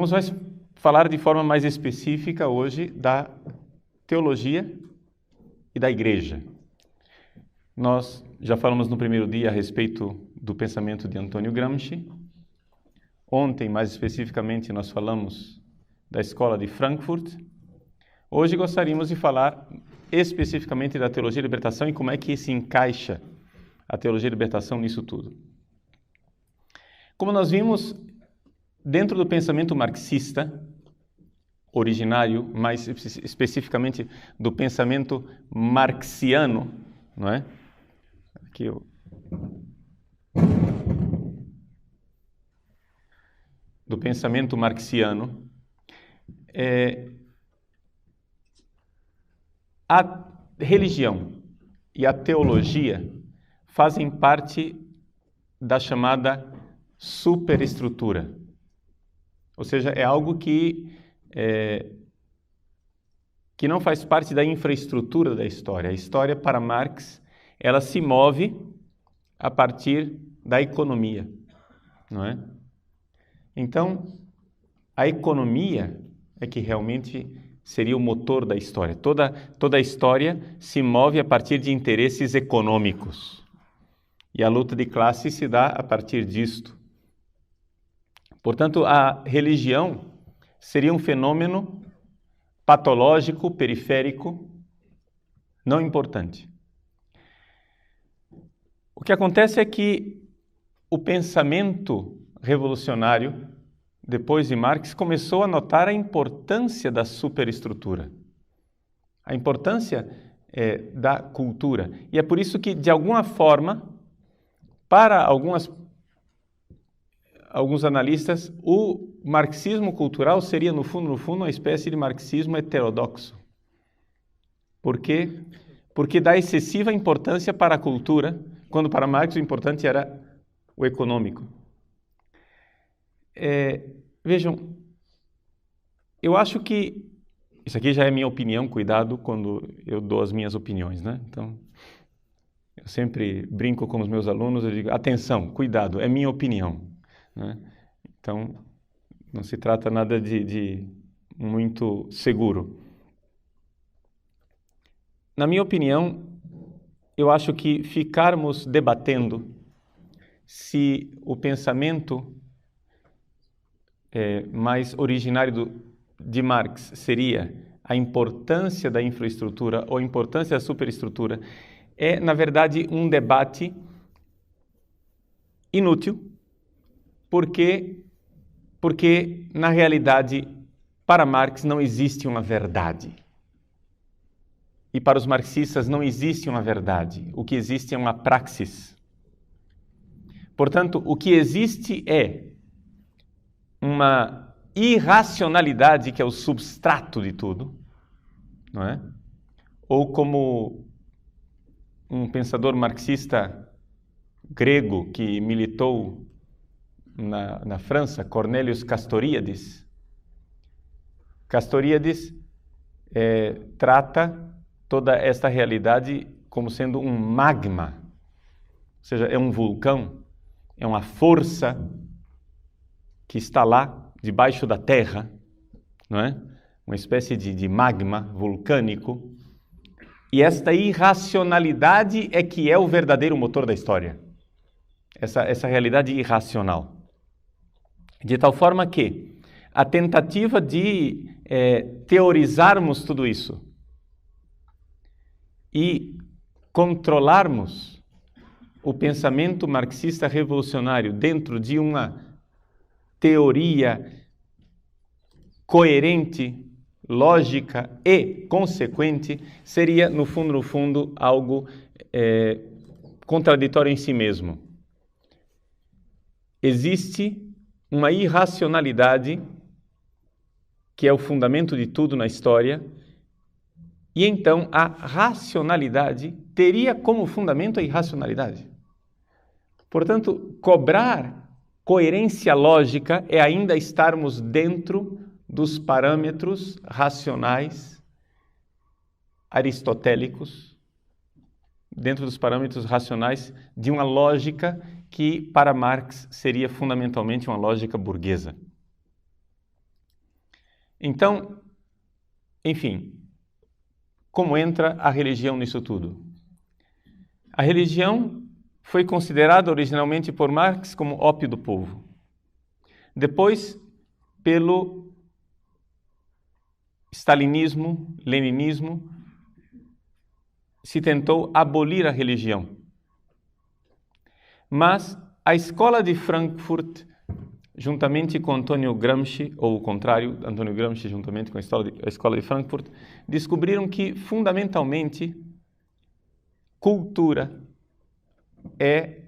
vamos falar de forma mais específica hoje da teologia e da igreja. Nós já falamos no primeiro dia a respeito do pensamento de Antônio Gramsci. Ontem, mais especificamente, nós falamos da escola de Frankfurt. Hoje gostaríamos de falar especificamente da teologia e libertação e como é que se encaixa a teologia e libertação nisso tudo. Como nós vimos, dentro do pensamento marxista, originário, mais especificamente do pensamento marxiano, não é? Aqui do pensamento marxiano, a religião e a teologia fazem parte da chamada superestrutura. Ou seja, é algo que não faz parte da infraestrutura da história. A história, para Marx, ela se move a partir da economia, não é? Então, a economia é que realmente seria o motor da história. Toda a história se move a partir de interesses econômicos. E a luta de classes se dá a partir disto. Portanto, a religião seria um fenômeno patológico, periférico, não importante. O que acontece é que o pensamento revolucionário, depois de Marx, começou a notar a importância da superestrutura, a importância da cultura. E é por isso que, de alguma forma, para alguns analistas, o marxismo cultural seria, no fundo, uma espécie de marxismo heterodoxo. Por quê? Porque dá excessiva importância para a cultura, quando para Marx o importante era o econômico. Vejam, eu acho que, isso aqui já é minha opinião, cuidado quando eu dou as minhas opiniões, né? Então, eu sempre brinco com os meus alunos, eu digo, atenção, cuidado, é minha opinião, né? Então, não se trata nada de muito seguro. Na minha opinião, eu acho que ficarmos debatendo se o pensamento mais originário de Marx seria a importância da infraestrutura ou a importância da superestrutura, é, na verdade, um debate inútil, porque na realidade, para Marx não existe uma verdade. E para os marxistas não existe uma verdade. O que existe é uma praxis. Portanto, o que existe é uma irracionalidade que é o substrato de tudo, não é? Ou como um pensador marxista grego que militou na França, Cornelius Castoriadis. Castoriadis trata toda esta realidade como sendo um magma, ou seja, é um vulcão, é uma força que está lá debaixo da terra, não é? Uma espécie de magma vulcânico. E esta irracionalidade é que é o verdadeiro motor da história. Essa realidade irracional. De tal forma que a tentativa de teorizarmos tudo isso e controlarmos o pensamento marxista revolucionário dentro de uma teoria coerente, lógica e consequente, seria, no fundo, algo contraditório em si mesmo. Existe uma irracionalidade que é o fundamento de tudo na história, e então a racionalidade teria como fundamento a irracionalidade. Portanto, cobrar coerência lógica é ainda estarmos dentro dos parâmetros racionais aristotélicos, dentro dos parâmetros racionais de uma lógica que, para Marx, seria fundamentalmente uma lógica burguesa. Então, enfim, como entra a religião nisso tudo? A religião foi considerada originalmente por Marx como ópio do povo. Depois, pelo stalinismo, leninismo, se tentou abolir a religião. Mas a escola de Frankfurt, juntamente com Antônio Gramsci, ou o contrário, Antônio Gramsci juntamente com a escola de Frankfurt, descobriram que, fundamentalmente, cultura é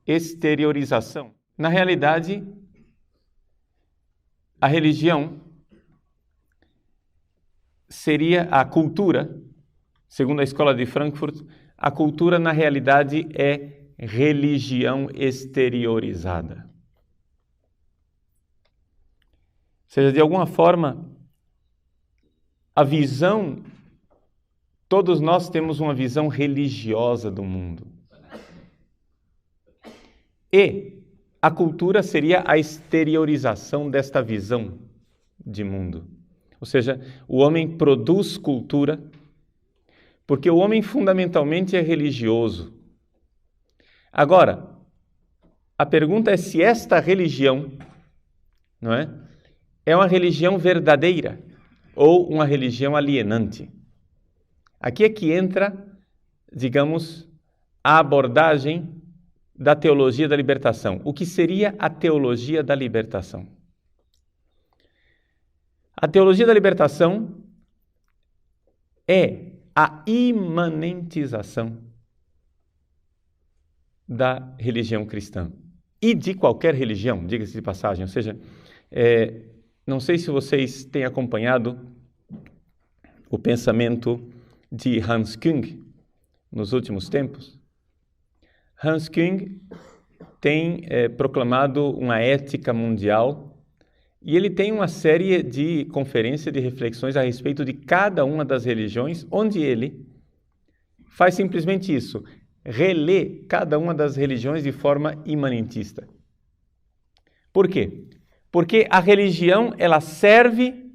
exteriorização. Na realidade, a religião seria a cultura, segundo a escola de Frankfurt, a cultura na realidade é religião exteriorizada. Ou seja, de alguma forma, a visão, todos nós temos uma visão religiosa do mundo. E a cultura seria a exteriorização desta visão de mundo. Ou seja, o homem produz cultura porque o homem fundamentalmente é religioso. Agora, a pergunta é se esta religião, não é? É uma religião verdadeira ou uma religião alienante. Aqui é que entra, digamos, a abordagem da teologia da libertação. O que seria a teologia da libertação? A teologia da libertação é a imanentização da religião cristã e de qualquer religião, diga-se de passagem. Ou seja, não sei se vocês têm acompanhado o pensamento de Hans Küng nos últimos tempos. Hans Küng tem proclamado uma ética mundial e ele tem uma série de conferências, de reflexões a respeito de cada uma das religiões, onde ele faz simplesmente isso, relê cada uma das religiões de forma imanentista. Por quê? Porque a religião, ela serve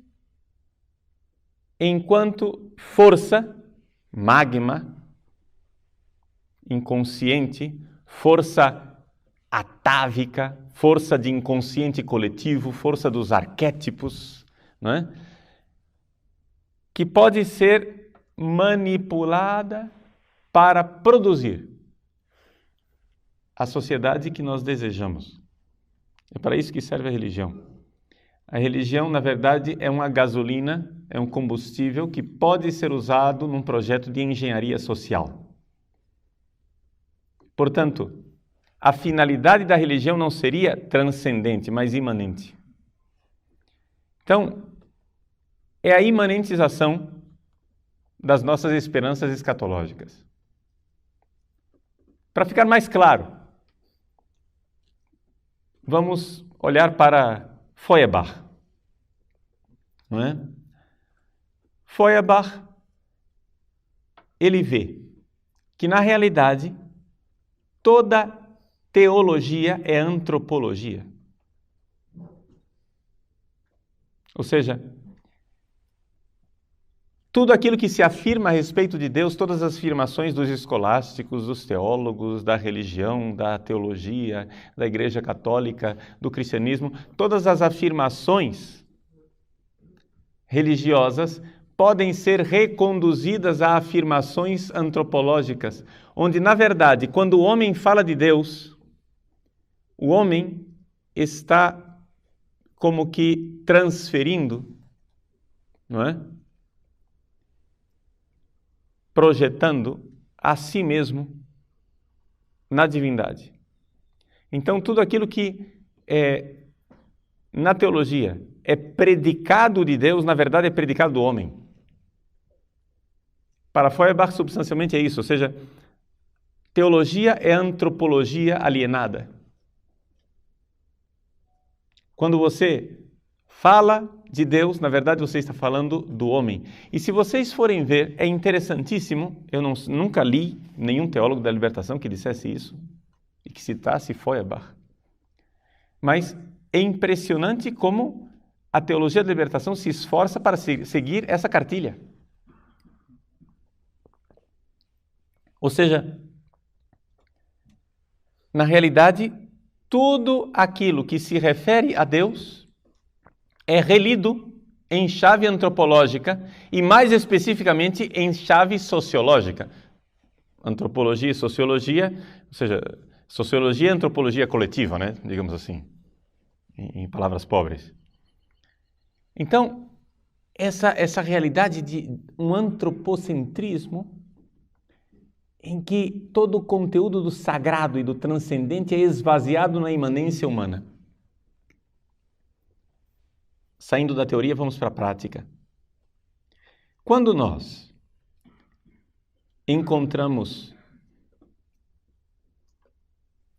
enquanto força, magma, inconsciente, força atávica, força de inconsciente coletivo, força dos arquétipos, não é? Que pode ser manipulada para produzir a sociedade que nós desejamos. É para isso que serve a religião. A religião, na verdade, é uma gasolina, é um combustível que pode ser usado num projeto de engenharia social. Portanto, a finalidade da religião não seria transcendente, mas imanente. Então, é a imanentização das nossas esperanças escatológicas. Para ficar mais claro, vamos olhar para Feuerbach, não é? Feuerbach, ele vê que, na realidade, toda teologia é antropologia. Ou seja, tudo aquilo que se afirma a respeito de Deus, todas as afirmações dos escolásticos, dos teólogos, da religião, da teologia, da Igreja Católica, do cristianismo, todas as afirmações religiosas podem ser reconduzidas a afirmações antropológicas, onde, na verdade, quando o homem fala de Deus, o homem está como que transferindo, não é? Projetando a si mesmo na divindade. Então, tudo aquilo que na teologia é predicado de Deus, na verdade é predicado do homem. Para Feuerbach, substancialmente é isso, ou seja, teologia é antropologia alienada. Quando você fala de Deus, na verdade você está falando do homem. E se vocês forem ver, é interessantíssimo, eu nunca li nenhum teólogo da libertação que dissesse isso, e que citasse Feuerbach. Mas é impressionante como a teologia da libertação se esforça para seguir essa cartilha. Ou seja, na realidade, tudo aquilo que se refere a Deus é relido em chave antropológica e, mais especificamente, em chave sociológica. Antropologia e sociologia, ou seja, sociologia e antropologia coletiva, né? Digamos assim, em palavras pobres. Então, essa realidade de um antropocentrismo em que todo o conteúdo do sagrado e do transcendente é esvaziado na imanência humana. Saindo da teoria, vamos para a prática. Quando nós encontramos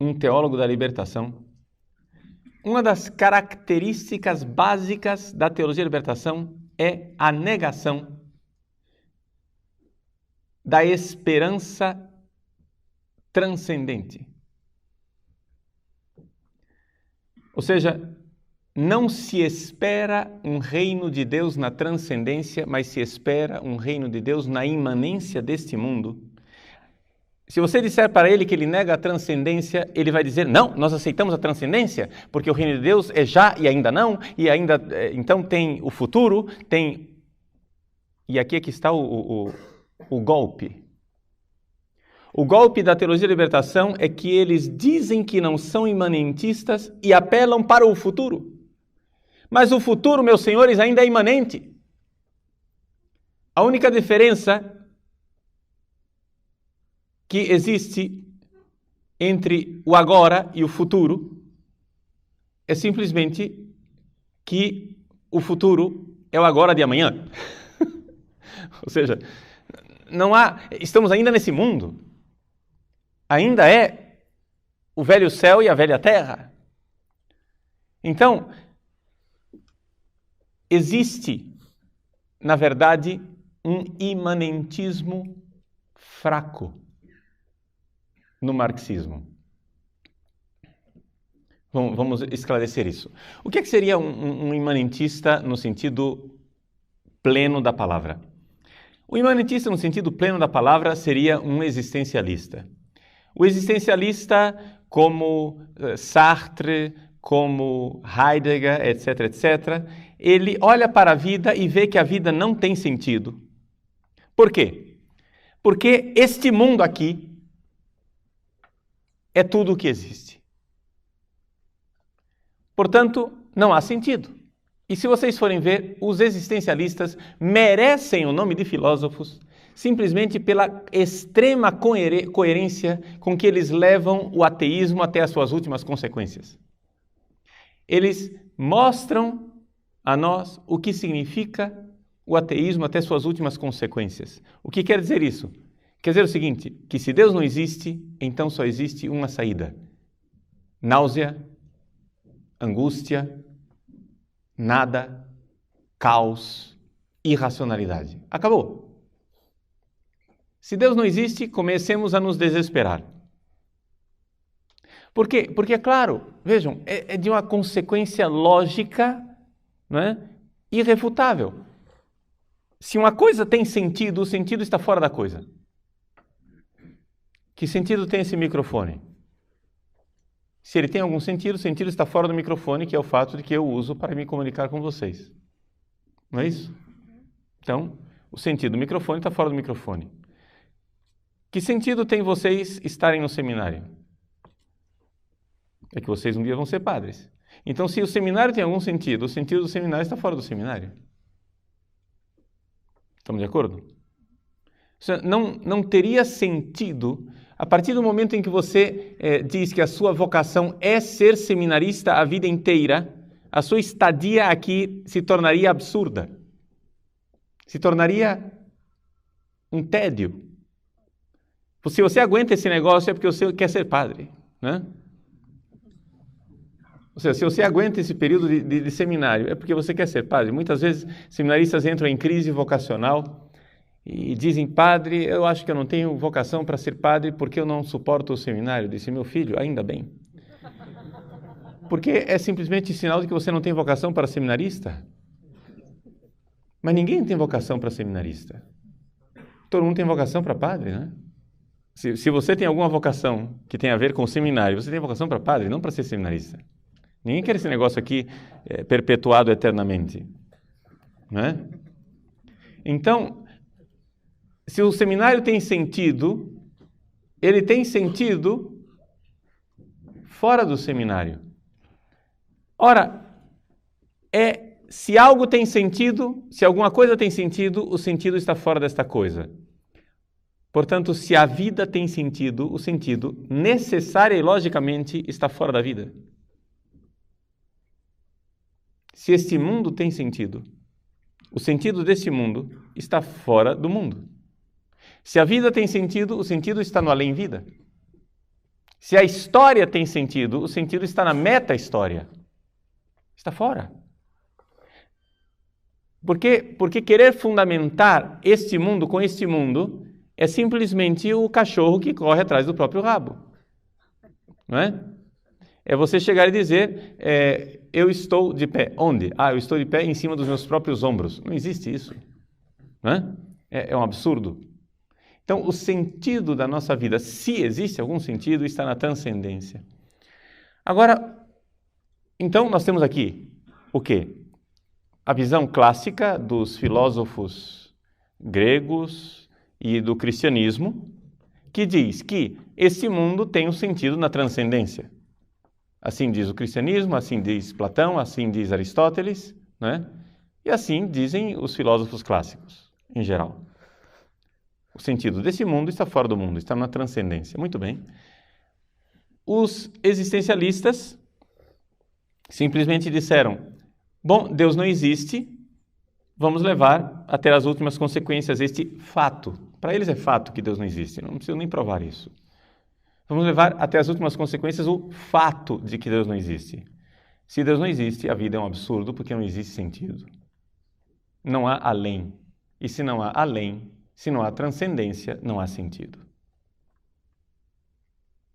um teólogo da libertação, uma das características básicas da teologia da libertação é a negação da esperança transcendente. Ou seja, não se espera um reino de Deus na transcendência, mas se espera um reino de Deus na imanência deste mundo. Se você disser para ele que ele nega a transcendência, ele vai dizer, não, nós aceitamos a transcendência, porque o reino de Deus é já e ainda não, e ainda, então tem o futuro, tem... E aqui é que está o golpe. O golpe da teologia da libertação é que eles dizem que não são imanentistas e apelam para o futuro. Mas o futuro, meus senhores, ainda é imanente. A única diferença que existe entre o agora e o futuro é simplesmente que o futuro é o agora de amanhã. Ou seja, estamos ainda nesse mundo. Ainda é o velho céu e a velha terra. Então, existe, na verdade, um imanentismo fraco no marxismo. Vamos esclarecer isso. O que seria um imanentista no sentido pleno da palavra? O imanentista no sentido pleno da palavra seria um existencialista. O existencialista, como Sartre, como Heidegger, etc., etc., ele olha para a vida e vê que a vida não tem sentido. Por quê? Porque este mundo aqui é tudo o que existe. Portanto, não há sentido. E se vocês forem ver, os existencialistas merecem o nome de filósofos simplesmente pela extrema coerência com que eles levam o ateísmo até as suas últimas consequências. Eles mostram a nós o que significa o ateísmo até suas últimas consequências. O que quer dizer isso? Quer dizer o seguinte, que se Deus não existe, então só existe uma saída. Náusea, angústia, nada, caos, irracionalidade. Acabou. Se Deus não existe, comecemos a nos desesperar. Por quê? Porque, é claro, vejam, é de uma consequência lógica, não é? Irrefutável. Se uma coisa tem sentido, o sentido está fora da coisa. Que sentido tem esse microfone? Se ele tem algum sentido, o sentido está fora do microfone, que é o fato de que eu uso para me comunicar com vocês. Não é isso? Então, o sentido do microfone está fora do microfone. Que sentido tem vocês estarem no seminário? É que vocês um dia vão ser padres. Então, se o seminário tem algum sentido, o sentido do seminário está fora do seminário. Estamos de acordo? Não teria sentido, a partir do momento em que você diz que a sua vocação é ser seminarista a vida inteira, a sua estadia aqui se tornaria absurda. Se tornaria um tédio. Se você aguenta esse negócio é porque você quer ser padre, né? Ou seja, se você aguenta esse período de seminário, é porque você quer ser padre. Muitas vezes, seminaristas entram em crise vocacional e dizem, padre, eu acho que eu não tenho vocação para ser padre porque eu não suporto o seminário. Eu disse, meu filho, ainda bem. Porque é simplesmente sinal de que você não tem vocação para seminarista. Mas ninguém tem vocação para seminarista. Todo mundo tem vocação para padre, né? Se você tem alguma vocação que tem a ver com o seminário, você tem vocação para padre, não para ser seminarista. Ninguém quer esse negócio aqui perpetuado eternamente. Né? Então, se o seminário tem sentido, ele tem sentido fora do seminário. Ora, se algo tem sentido, se alguma coisa tem sentido, o sentido está fora desta coisa. Portanto, se a vida tem sentido, o sentido necessária e logicamente está fora da vida. Se este mundo tem sentido, o sentido deste mundo está fora do mundo. Se a vida tem sentido, o sentido está no além-vida. Se a história tem sentido, o sentido está na meta-história. Está fora. Porque querer fundamentar este mundo com este mundo é simplesmente o cachorro que corre atrás do próprio rabo. Não é? É você chegar e dizer, eu estou de pé. Onde? Eu estou de pé em cima dos meus próprios ombros. Não existe isso. Não é? É um absurdo. Então, o sentido da nossa vida, se existe algum sentido, está na transcendência. Agora, então nós temos aqui o quê? A visão clássica dos filósofos gregos e do cristianismo, que diz que esse mundo tem um sentido na transcendência. Assim diz o cristianismo, assim diz Platão, assim diz Aristóteles, né? E assim dizem os filósofos clássicos, em geral. O sentido desse mundo está fora do mundo, está na transcendência. Muito bem. Os existencialistas simplesmente disseram, bom, Deus não existe, vamos levar até as últimas consequências este fato. Para eles é fato que Deus não existe, não preciso nem provar isso. Vamos levar até as últimas consequências o fato de que Deus não existe. Se Deus não existe, a vida é um absurdo porque não existe sentido. Não há além. E se não há além, se não há transcendência, não há sentido.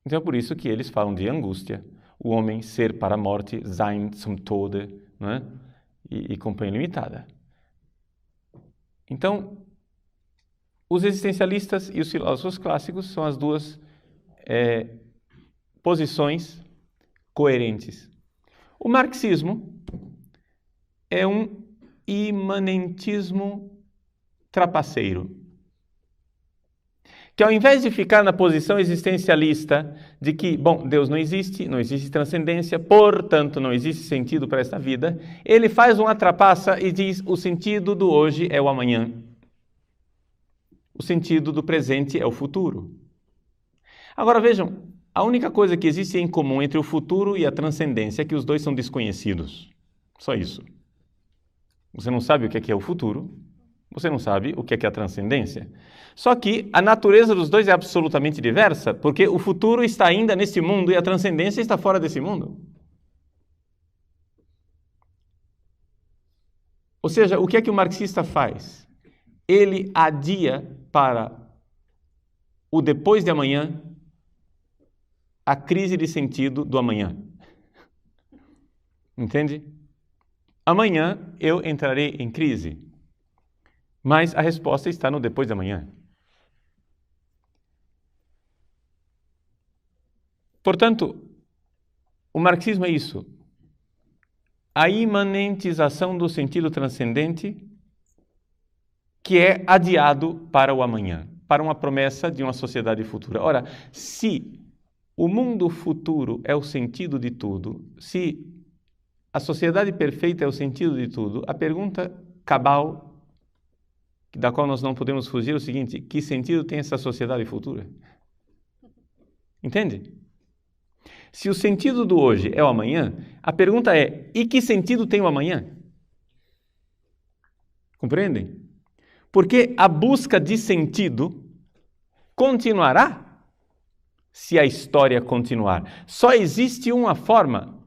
Então é por isso que eles falam de angústia, o homem ser para a morte, sein zum Tode, não é? E companhia limitada. Então, os existencialistas e os filósofos clássicos são as duas posições coerentes. O marxismo é um imanentismo trapaceiro, que ao invés de ficar na posição existencialista de que, bom, Deus não existe transcendência, portanto não existe sentido para esta vida, ele faz uma trapaça e diz, o sentido do hoje é o amanhã. O sentido do presente é o futuro. Agora vejam, a única coisa que existe em comum entre o futuro e a transcendência é que os dois são desconhecidos. Só isso. Você não sabe o que é o futuro, você não sabe o que é a transcendência. Só que a natureza dos dois é absolutamente diversa, porque o futuro está ainda neste mundo e a transcendência está fora desse mundo. Ou seja, o que é que o marxista faz? Ele adia para o depois de amanhã a crise de sentido do amanhã. Entende? Amanhã eu entrarei em crise, mas a resposta está no depois de amanhã. Portanto, o marxismo é isso. A imanentização do sentido transcendente que é adiado para o amanhã, para uma promessa de uma sociedade futura. Ora, se o mundo futuro é o sentido de tudo, se a sociedade perfeita é o sentido de tudo, a pergunta cabal, da qual nós não podemos fugir, é o seguinte: que sentido tem essa sociedade futura? Entende? Se o sentido do hoje é o amanhã, a pergunta é: e que sentido tem o amanhã? Compreendem? Porque a busca de sentido continuará se a história continuar. Só existe uma forma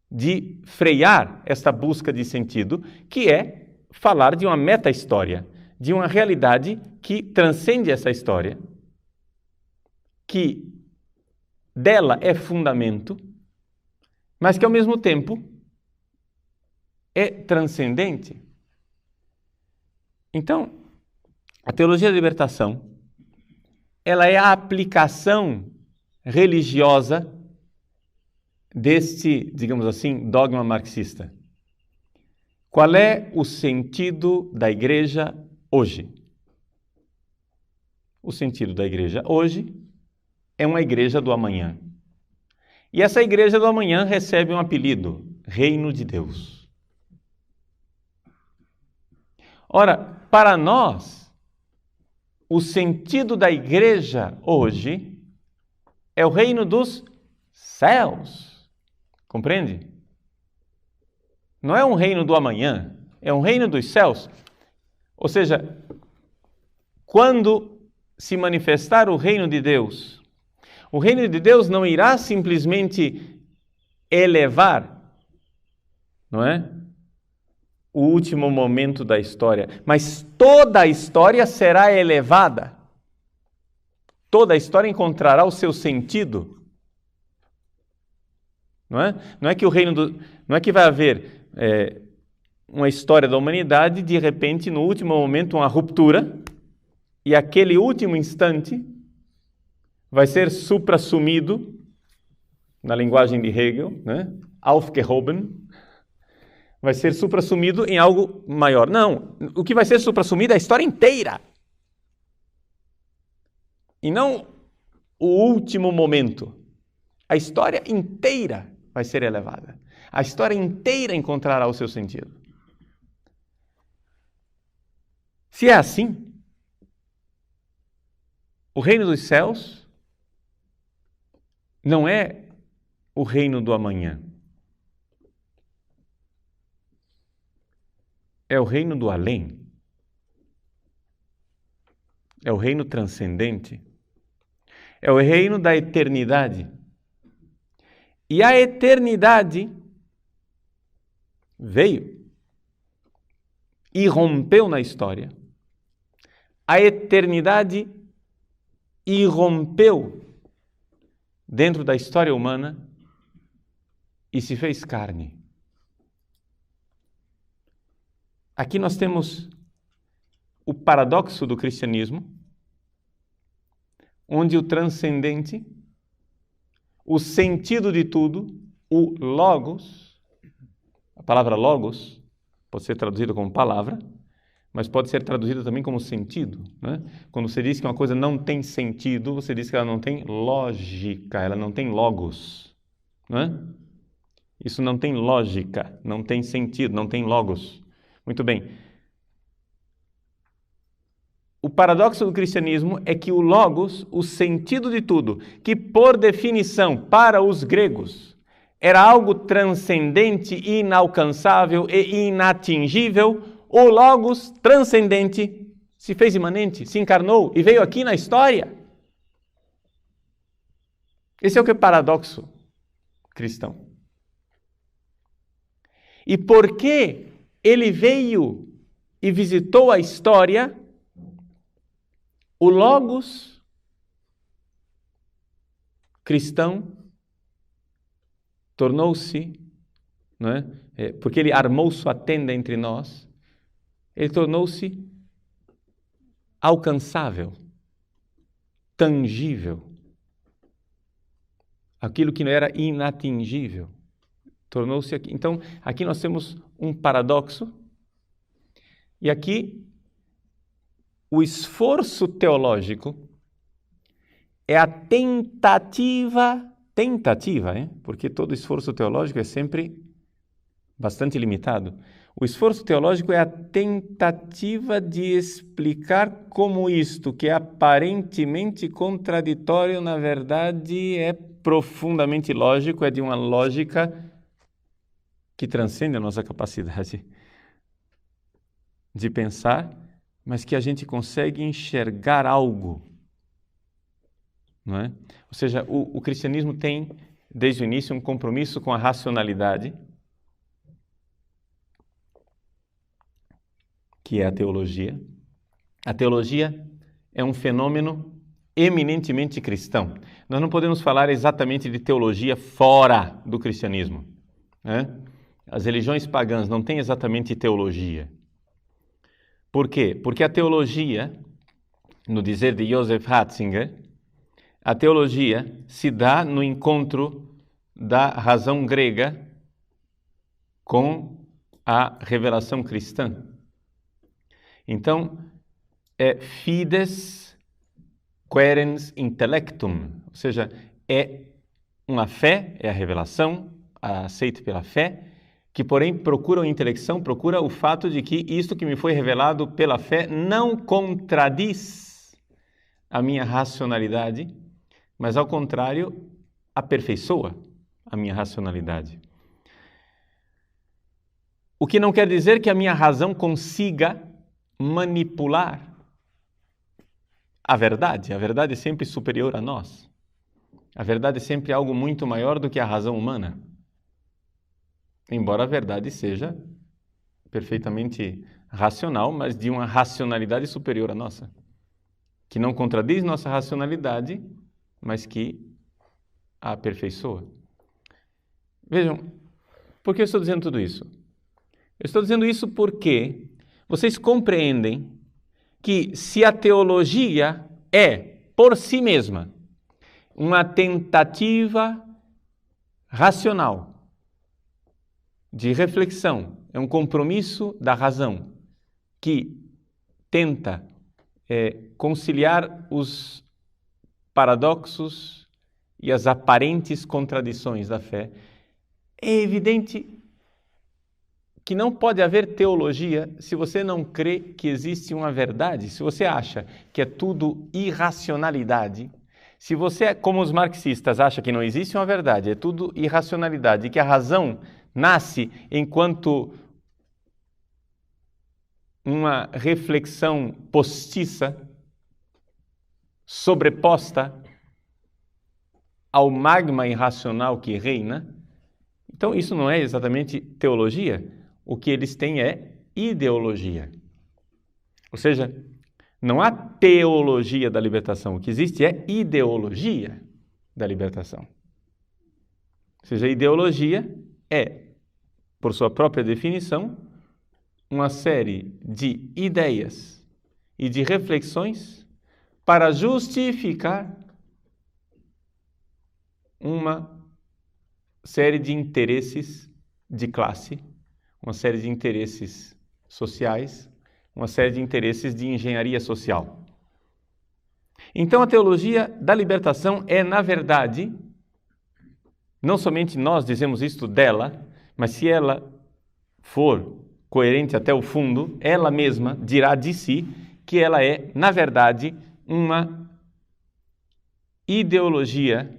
de frear esta busca de sentido, que é falar de uma meta-história, de uma realidade que transcende essa história, que dela é fundamento mas que ao mesmo tempo é transcendente. Então, a teologia da libertação, ela é a aplicação religiosa deste, digamos assim, dogma marxista. Qual é o sentido da igreja hoje? O sentido da igreja hoje é uma igreja do amanhã. E essa igreja do amanhã recebe um apelido, Reino de Deus. Ora, para nós, o sentido da igreja hoje é o reino dos céus. Compreende? Não é um reino do amanhã, é um reino dos céus. Ou seja, quando se manifestar o reino de Deus, o reino de Deus não irá simplesmente elevar, não é? O último momento da história, mas toda a história será elevada. Toda a história encontrará o seu sentido. Não é? Não é que não é que vai haver uma história da humanidade, de repente, no último momento, uma ruptura, e aquele último instante vai ser suprassumido, na linguagem de Hegel, né? Aufgehoben, vai ser suprassumido em algo maior. Não, o que vai ser suprassumido é a história inteira. E não o último momento. A história inteira vai ser elevada. A história inteira encontrará o seu sentido. Se é assim, o reino dos céus não é o reino do amanhã. É o reino do além. É o reino transcendente. É o reino da eternidade. E a eternidade veio e rompeu na história. A eternidade irrompeu dentro da história humana e se fez carne. Aqui nós temos o paradoxo do cristianismo, onde o transcendente, o sentido de tudo, o logos, a palavra logos pode ser traduzida como palavra, mas pode ser traduzida também como sentido, né? Quando você diz que uma coisa não tem sentido, você diz que ela não tem lógica, ela não tem logos, né? Isso não tem lógica, não tem sentido, não tem logos. Muito bem. O paradoxo do cristianismo é que o logos, o sentido de tudo, que por definição para os gregos era algo transcendente, inalcançável e inatingível, o logos transcendente se fez imanente, se encarnou e veio aqui na história. Esse é o que é o paradoxo cristão. E por que ele veio e visitou a história? O logos cristão tornou-se, não é? Porque ele armou sua tenda entre nós, ele tornou-se alcançável, tangível. Aquilo que não era inatingível tornou-se aqui. Então, aqui nós temos um paradoxo, e aqui o esforço teológico é a tentativa, porque todo esforço teológico é sempre bastante limitado. O esforço teológico é a tentativa de explicar como isto, que é aparentemente contraditório, na verdade é profundamente lógico, é de uma lógica que transcende a nossa capacidade de pensar, mas que a gente consegue enxergar algo, não é? Ou seja, o cristianismo tem, desde o início, um compromisso com a racionalidade, que é a teologia. A teologia é um fenômeno eminentemente cristão. Nós não podemos falar exatamente de teologia fora do cristianismo, né? As religiões pagãs não têm exatamente teologia. Por quê? Porque a teologia, no dizer de Joseph Ratzinger, a teologia se dá no encontro da razão grega com a revelação cristã. Então, é fides querens intellectum, ou seja, é uma fé, é a revelação, aceita pela fé, que porém procura a intelecção, procura o fato de que isto que me foi revelado pela fé não contradiz a minha racionalidade, mas ao contrário, aperfeiçoa a minha racionalidade. O que não quer dizer que a minha razão consiga manipular a verdade. A verdade é sempre superior a nós. A verdade é sempre algo muito maior do que a razão humana. Embora a verdade seja perfeitamente racional, mas de uma racionalidade superior à nossa, que não contradiz nossa racionalidade, mas que a aperfeiçoa. Vejam, por que eu estou dizendo tudo isso? Eu estou dizendo isso porque vocês compreendem que se a teologia é, por si mesma, uma tentativa racional de reflexão, é um compromisso da razão que tenta conciliar os paradoxos e as aparentes contradições da fé, é evidente que não pode haver teologia se você não crê que existe uma verdade. Se você acha que é tudo irracionalidade, se você, como os marxistas, acha que não existe uma verdade, é tudo irracionalidade, e que a razão nasce enquanto uma reflexão postiça, sobreposta ao magma irracional que reina, então isso não é exatamente teologia. O que eles têm é ideologia. Ou seja, não há teologia da libertação. O que existe é ideologia da libertação. Ou seja, a ideologia é, por sua própria definição, uma série de ideias e de reflexões para justificar uma série de interesses de classe, uma série de interesses sociais, uma série de interesses de engenharia social. Então, a teologia da libertação é, na verdade, não somente nós dizemos isto dela, mas se ela for coerente até o fundo, ela mesma dirá de si que ela é, na verdade, uma ideologia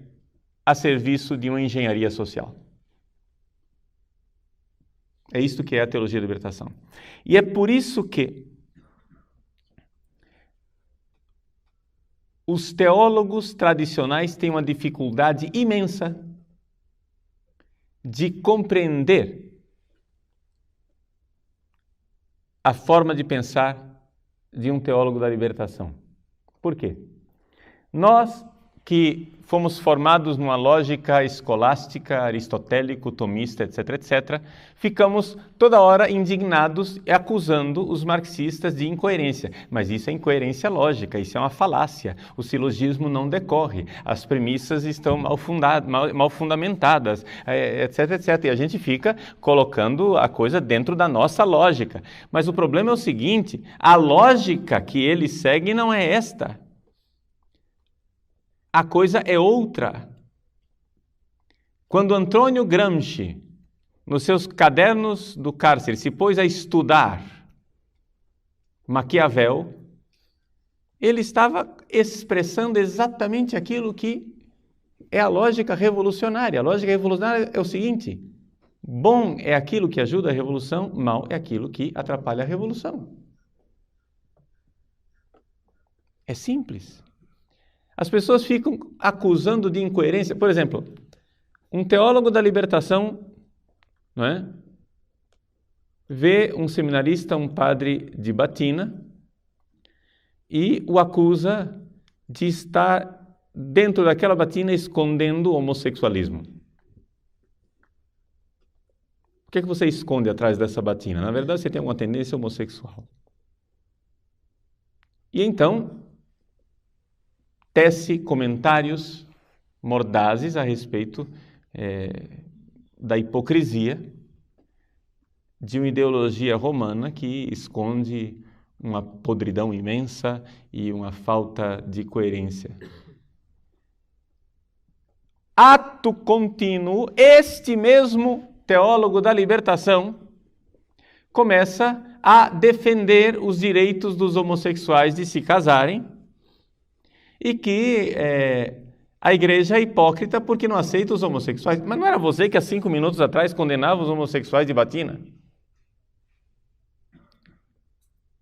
a serviço de uma engenharia social. É isto que é a teologia da libertação. E é por isso que os teólogos tradicionais têm uma dificuldade imensa de compreender a forma de pensar de um teólogo da libertação. Por quê? Nós que fomos formados numa lógica escolástica, aristotélico, tomista, etc., etc., ficamos toda hora indignados e acusando os marxistas de incoerência. Mas isso é incoerência lógica, isso é uma falácia. O silogismo não decorre, as premissas estão mal fundamentadas, etc., etc. E a gente fica colocando a coisa dentro da nossa lógica. Mas o problema é o seguinte, a lógica que eles seguem não é esta. A coisa é outra. Quando Antônio Gramsci, nos seus cadernos do cárcere, se pôs a estudar Maquiavel, ele estava expressando exatamente aquilo que é a lógica revolucionária. A lógica revolucionária é o seguinte: bom é aquilo que ajuda a revolução, mal é aquilo que atrapalha a revolução. É simples. As pessoas ficam acusando de incoerência. Por exemplo, um teólogo da libertação, não é? Vê um seminarista, um padre de batina, e o acusa de estar dentro daquela batina escondendo o homossexualismo. O que é que você esconde atrás dessa batina? Na verdade, você tem alguma tendência homossexual. E então, tece comentários mordazes a respeito da hipocrisia de uma ideologia romana que esconde uma podridão imensa e uma falta de coerência. Ato contínuo, este mesmo teólogo da libertação começa a defender os direitos dos homossexuais de se casarem e que a igreja é hipócrita porque não aceita os homossexuais. Mas não era você que há 5 minutos atrás condenava os homossexuais de batina?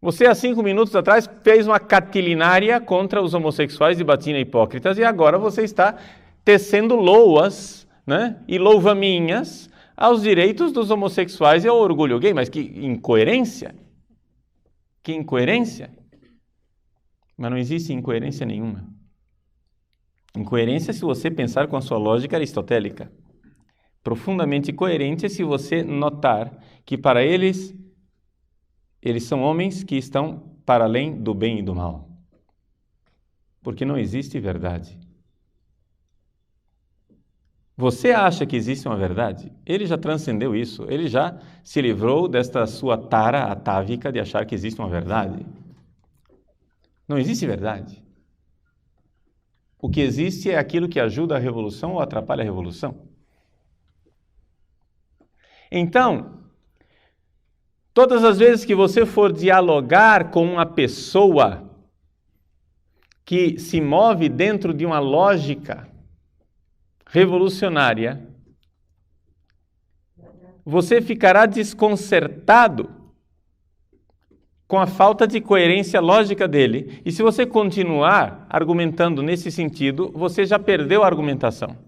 Você há 5 minutos atrás fez uma catilinária contra os homossexuais de batina hipócritas e agora você está tecendo loas, né, e louvaminhas aos direitos dos homossexuais e ao orgulho gay. Mas que incoerência! Que incoerência! Mas não existe incoerência nenhuma. Incoerência se você pensar com a sua lógica aristotélica. Profundamente coerente se você notar que para eles são homens que estão para além do bem e do mal. Porque não existe verdade. Você acha que existe uma verdade? Ele já transcendeu isso. Ele já se livrou desta sua tara atávica de achar que existe uma verdade. Não existe verdade. O que existe é aquilo que ajuda a revolução ou atrapalha a revolução. Então, todas as vezes que você for dialogar com uma pessoa que se move dentro de uma lógica revolucionária, você ficará desconcertado com a falta de coerência lógica dele. E se você continuar argumentando nesse sentido, você já perdeu a argumentação.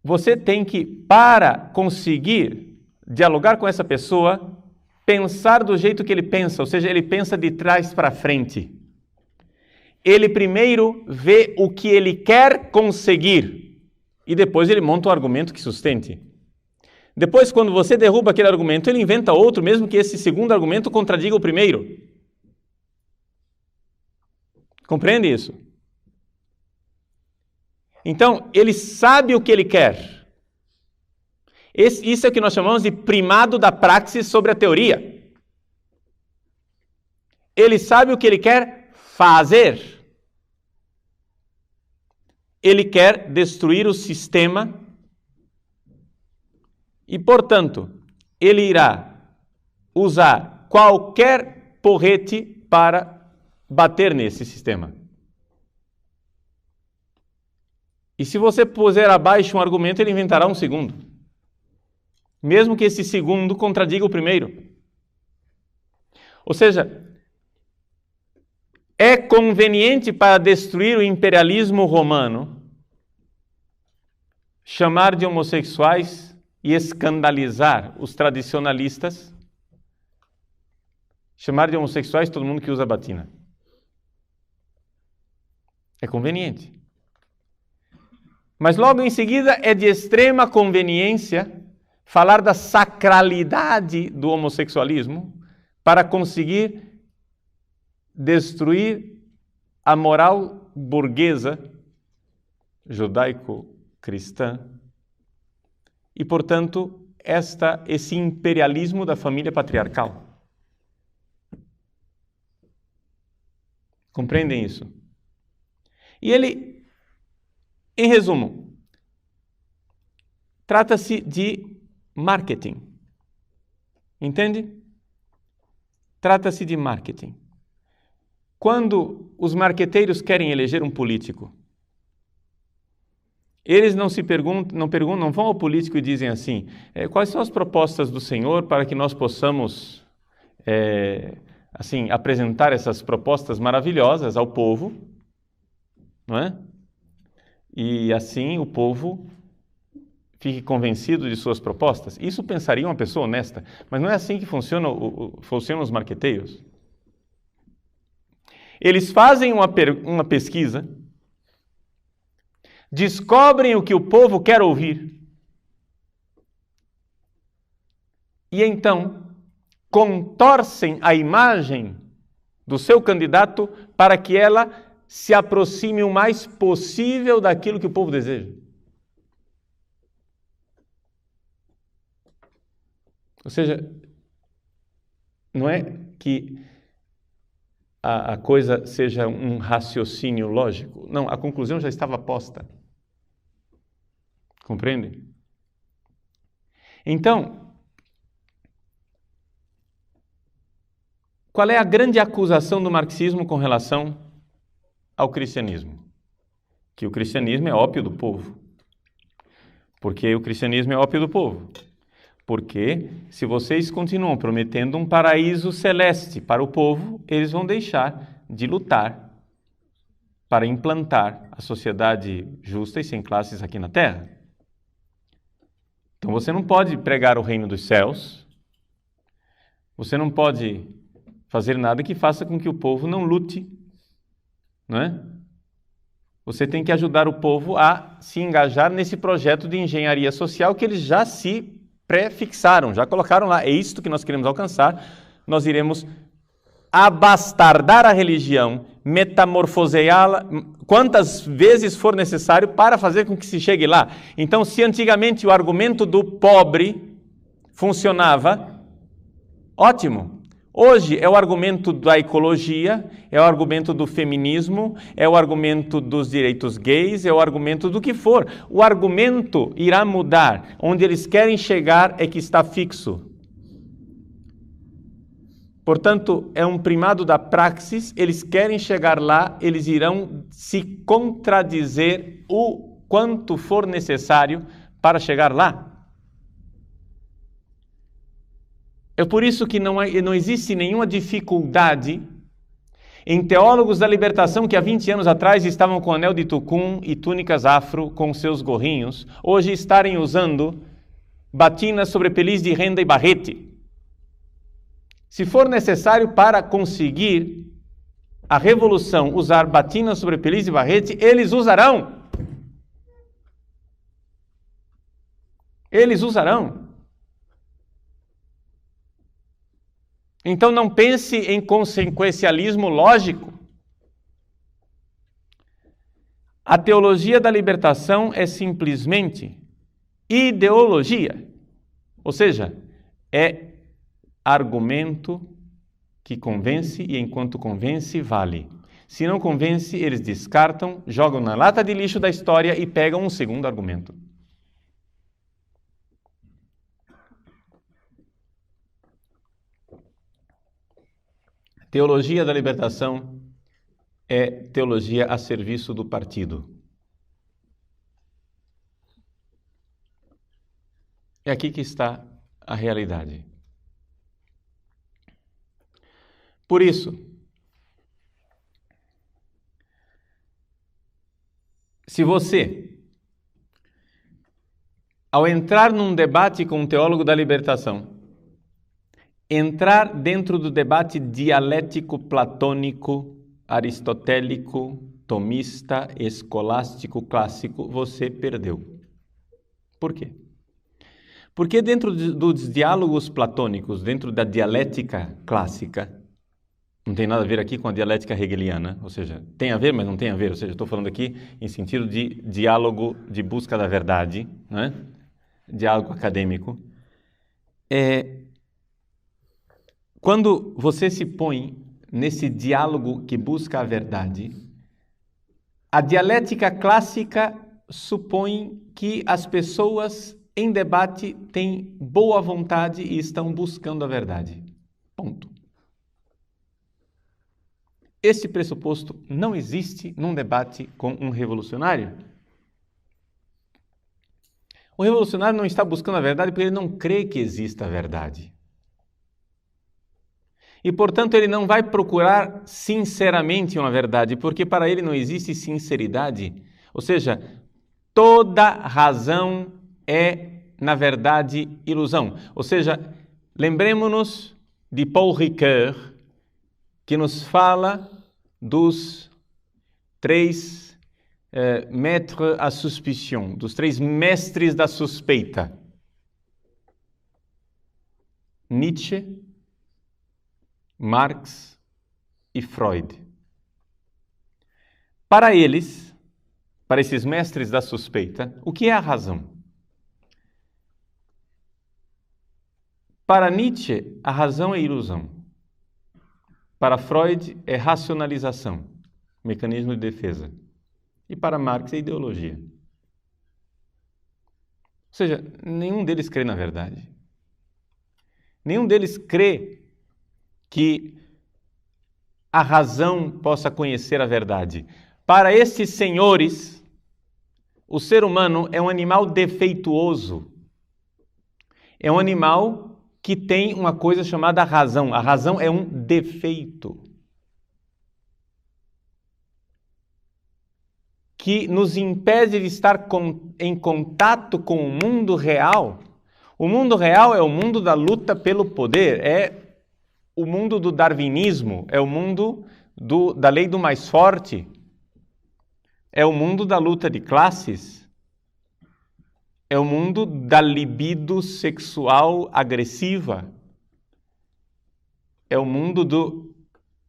Você tem que, para conseguir dialogar com essa pessoa, pensar do jeito que ele pensa, ou seja, ele pensa de trás para frente. Ele primeiro vê o que ele quer conseguir e depois ele monta um argumento que sustente. Depois, quando você derruba aquele argumento, ele inventa outro, mesmo que esse segundo argumento contradiga o primeiro. Compreende isso? Então, ele sabe o que ele quer. Isso é o que nós chamamos de primado da praxis sobre a teoria. Ele sabe o que ele quer fazer. Ele quer destruir o sistema e, portanto, ele irá usar qualquer porrete para bater nesse sistema. E se você puser abaixo um argumento, ele inventará um segundo. Mesmo que esse segundo contradiga o primeiro. Ou seja, é conveniente para destruir o imperialismo romano chamar de homossexuais e escandalizar os tradicionalistas, chamar de homossexuais todo mundo que usa batina. É conveniente. Mas logo em seguida é de extrema conveniência falar da sacralidade do homossexualismo para conseguir destruir a moral burguesa, judaico-cristã, e, portanto, esse imperialismo da família patriarcal. Compreendem isso? E ele, em resumo, trata-se de marketing. Entende? Trata-se de marketing. Quando os marqueteiros querem eleger um político, eles não vão ao político e dizem assim, quais são as propostas do Senhor para que nós possamos apresentar essas propostas maravilhosas ao povo, não é? E assim o povo fique convencido de suas propostas. Isso pensaria uma pessoa honesta, mas não é assim que funcionam os marqueteiros. Eles fazem uma pesquisa, descobrem o que o povo quer ouvir e então contorcem a imagem do seu candidato para que ela se aproxime o mais possível daquilo que o povo deseja. Ou seja, não é que a coisa seja um raciocínio lógico. Não, a conclusão já estava posta. Compreende? Então, qual é a grande acusação do marxismo com relação ao cristianismo? Que o cristianismo é ópio do povo. Por que o cristianismo é ópio do povo? Porque se vocês continuam prometendo um paraíso celeste para o povo, eles vão deixar de lutar para implantar a sociedade justa e sem classes aqui na Terra. Então você não pode pregar o reino dos céus, você não pode fazer nada que faça com que o povo não lute, não é? Você tem que ajudar o povo a se engajar nesse projeto de engenharia social que eles já se pré-fixaram, já colocaram lá, é isto que nós queremos alcançar, nós iremos abastardar a religião, metamorfoseá-la quantas vezes for necessário para fazer com que se chegue lá. Então, se antigamente o argumento do pobre funcionava, ótimo. Hoje é o argumento da ecologia, é o argumento do feminismo, é o argumento dos direitos gays, é o argumento do que for. O argumento irá mudar. Onde eles querem chegar é que está fixo. Portanto, é um primado da praxis, eles querem chegar lá, eles irão se contradizer o quanto for necessário para chegar lá. É por isso que não existe nenhuma dificuldade em teólogos da libertação que há 20 anos atrás estavam com anel de tucum e túnicas afro com seus gorrinhos, hoje estarem usando batinas sobre peliz de renda e barrete. Se for necessário para conseguir a revolução usar batinas sobre peliz e barrete, eles usarão. Eles usarão. Então não pense em consequencialismo lógico. A teologia da libertação é simplesmente ideologia. Ou seja, é argumento que convence e enquanto convence, vale. Se não convence, eles descartam, jogam na lata de lixo da história e pegam um segundo argumento. Teologia da libertação é teologia a serviço do partido. É aqui que está a realidade. Por isso, se você, ao entrar num debate com um teólogo da libertação, entrar dentro do debate dialético, platônico, aristotélico, tomista, escolástico, clássico, você perdeu. Por quê? Porque dentro dos diálogos platônicos, dentro da dialética clássica, não tem nada a ver aqui com a dialética hegeliana, ou seja, tem a ver, mas não tem a ver, ou seja, estou falando aqui em sentido de diálogo de busca da verdade, né? Diálogo acadêmico. Quando você se põe nesse diálogo que busca a verdade, a dialética clássica supõe que as pessoas em debate têm boa vontade e estão buscando a verdade. Ponto. Esse pressuposto não existe num debate com um revolucionário. O revolucionário não está buscando a verdade porque ele não crê que exista a verdade. E, portanto, ele não vai procurar sinceramente uma verdade, porque para ele não existe sinceridade. Ou seja, toda razão é, na verdade, ilusão. Ou seja, lembremos-nos de Paul Ricoeur, que nos fala dos três maîtres à suspicion, dos três mestres da suspeita. Nietzsche, Marx e Freud. Para eles, para esses mestres da suspeita, o que é a razão? Para Nietzsche, a razão é ilusão. Para Freud, é racionalização, mecanismo de defesa. E para Marx, é ideologia. Ou seja, nenhum deles crê na verdade. Nenhum deles crê que a razão possa conhecer a verdade. Para esses senhores, o ser humano é um animal defeituoso. É um animal que tem uma coisa chamada razão. A razão é um defeito que nos impede de estar em contato com o mundo real. O mundo real é o mundo da luta pelo poder, é o mundo do darwinismo, é o mundo da lei do mais forte, é o mundo da luta de classes, é o mundo da libido sexual agressiva, é o mundo do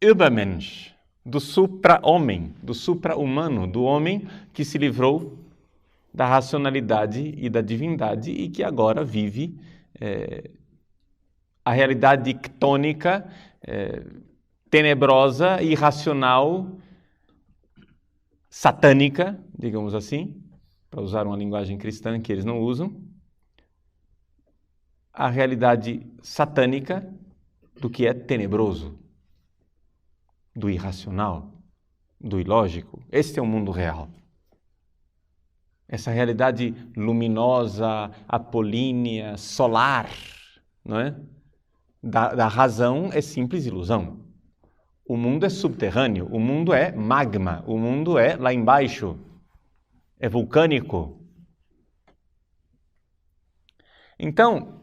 Übermensch, do supra-homem, do supra-humano, do homem que se livrou da racionalidade e da divindade e que agora vive a realidade ictônica, tenebrosa, irracional, satânica, digamos assim, para usar uma linguagem cristã que eles não usam, a realidade satânica do que é tenebroso, do irracional, do ilógico. Este é o mundo real. Essa realidade luminosa, apolínea, solar, não é? Da razão é simples ilusão. O mundo é subterrâneo, o mundo é magma, o mundo é lá embaixo, é vulcânico. Então,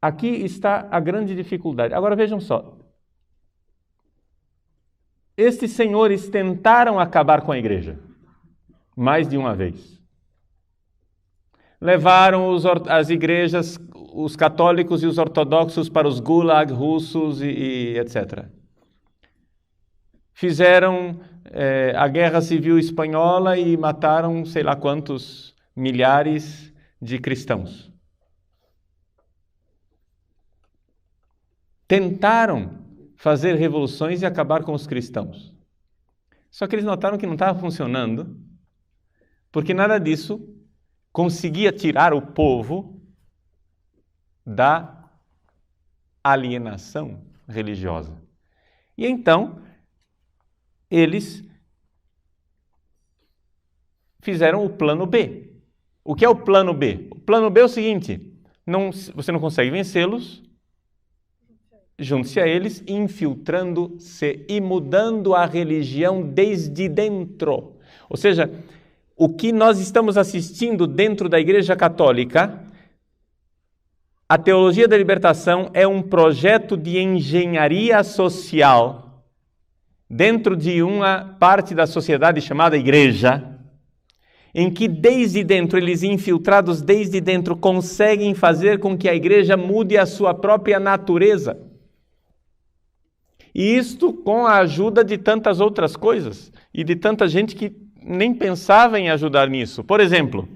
aqui está a grande dificuldade. Agora vejam só. Estes senhores tentaram acabar com a igreja, mais de uma vez. Levaram as igrejas, os católicos e os ortodoxos para os gulag russos e etc. Fizeram a Guerra Civil Espanhola e mataram sei lá quantos milhares de cristãos. Tentaram fazer revoluções e acabar com os cristãos. Só que eles notaram que não estava funcionando, porque nada disso conseguia tirar o povo da alienação religiosa. E então, eles fizeram o plano B. O que é o plano B? O plano B é o seguinte: você não consegue vencê-los, junte-se a eles, infiltrando-se e mudando a religião desde dentro. Ou seja, o que nós estamos assistindo dentro da Igreja Católica, a teologia da libertação é um projeto de engenharia social dentro de uma parte da sociedade chamada Igreja, em que desde dentro, eles infiltrados desde dentro, conseguem fazer com que a Igreja mude a sua própria natureza. E isto com a ajuda de tantas outras coisas e de tanta gente que nem pensava em ajudar nisso. Por exemplo,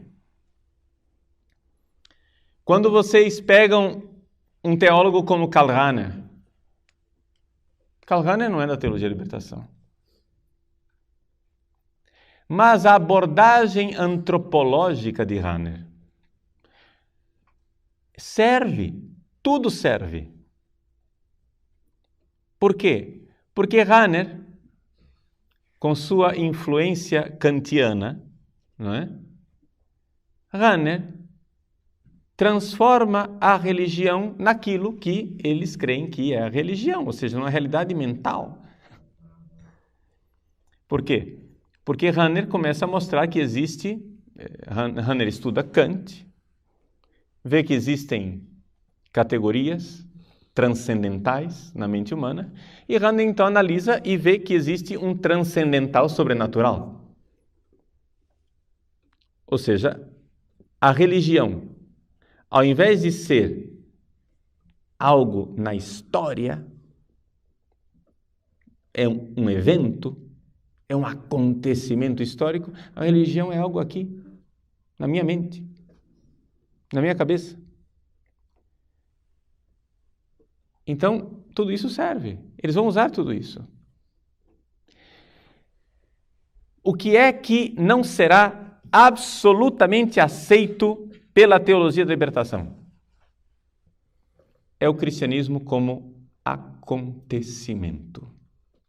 quando vocês pegam um teólogo como Karl Rahner não é da teologia da libertação. Mas a abordagem antropológica de Rahner serve, tudo serve. Por quê? Porque Rahner, com sua influência kantiana, não é? Rahner transforma a religião naquilo que eles creem que é a religião, ou seja, numa realidade mental. Por quê? Porque Rahner começa a mostrar que Rahner estuda Kant, vê que existem categorias, transcendentais na mente humana, e Rand então analisa e vê que existe um transcendental sobrenatural. Ou seja, a religião, ao invés de ser algo na história, é um evento, é um acontecimento histórico, a religião é algo aqui, na minha mente, na minha cabeça. Então, tudo isso serve. Eles vão usar tudo isso. O que é que não será absolutamente aceito pela teologia da libertação? É o cristianismo como acontecimento.